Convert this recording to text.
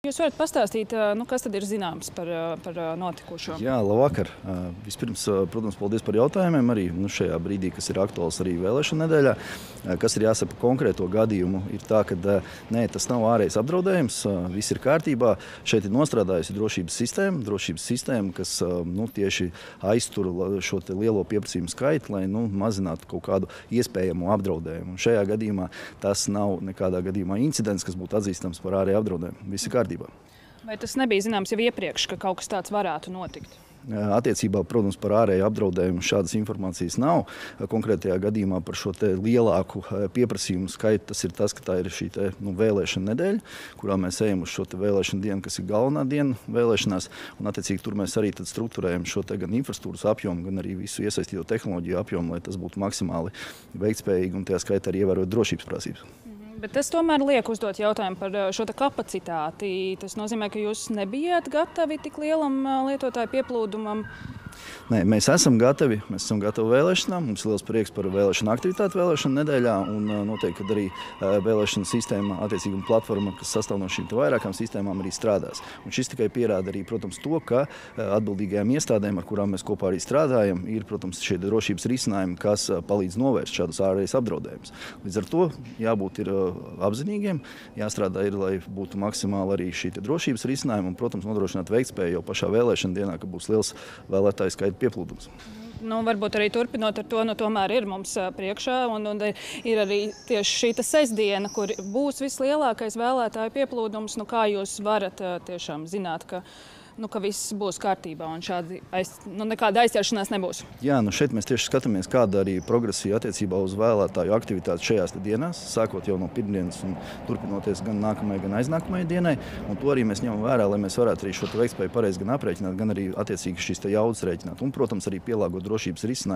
Jūs varat pastāstīt, kas tad ir zināms par notikušo? Jā, labvakar. Vispirms, protams, paldies par jautājumiem arī šajā brīdī, kas ir aktuāls arī vēlēšana nedēļā. Kas ir jāsaka par konkrēto gadījumu, ir tā, ka tas nav ārējais apdraudējums, viss ir kārtībā. Šeit ir nostrādājusi drošības sistēma, kas tieši aiztur šo lielo pieprasījumu skaitu, lai mazinātu kaut kādu iespējamo apdraudējumu. Un šajā gadījumā tas nav nekādā gadījumā incidents, kas būtu atzīstams par ārēju apdraudējumu. Viss ir kārtībā. Vai tas nebija zināms jau iepriekš, ka kaut kas tāds varētu notikt? Attiecībā, protams, par ārēju apdraudējumu šādas informācijas nav. Konkrētajā gadījumā par šo lielāku pieprasījumu skaitu tas ir tas, ka tā ir šī vēlēšana nedēļa, kurā mēs ejam uz šo vēlēšanu dienu, kas ir galvenā diena vēlēšanās. Un, attiecīgi, tur mēs arī strukturējam šo gan infrastruktūras apjomu, gan arī visu iesaistīto tehnoloģiju apjomu, lai tas būtu maksimāli veiktspējīgi un tajā skaitā arī ievērot drošības prasības. Bet tas tomēr liek uzdot jautājumu par šo kapacitāti. Tas nozīmē, ka jūs nebijāt gatavi tik lielam lietotāju pieplūdumam? Nē, mēs esam gatavi vēlēšanām. Mums ir liels prieks par vēlēšanu aktivitāti vēlēšanu nedēļā. Un noteikti, ka arī vēlēšana sistēma, attiecīguma platforma, kas sastāv no šīm vairākām sistēmām, arī strādās. Un šis tikai pierāda arī, protams, to, ka atbildīgajām iestādēm, ar kurām mēs kopā arī strādājam, ir, protams, šie drošības risinājumi, kas palīdz novērst šādus ārējus apdraudējumus. Līdz ar to jābūt apzinīgiem, jāstrādā lai būtu maksimāli arī šī drošības risinājuma un, protams, nodrošināt veiktspēju jau pašā vēlēšana dienā, ka būs liels vēlētāju skaita pieplūdums. Varbūt arī turpinot ar to, tomēr ir mums priekšā un ir arī tieši šī sestdiena, kur būs vislielākais vēlētāju pieplūdums. Kā jūs varat tiešām zināt, ka viss būs kārtībā un nekāda aizķeršanās nebūs? Jā, šeit mēs tieši skatāmies, kāda arī progresija attiecībā uz vēlētāju aktivitāti šajās dienās, sākot jau no pirmdienas un turpinoties gan nākamajai, gan aiznākamajai dienai. Un to arī mēs ņemam vērā, lai mēs varētu arī šo veiktspēju pareizi gan aprēķināt, gan arī attiecīgi šīs jaudas rēķināt. Un, protams, arī pielāgot drošības risinājumus.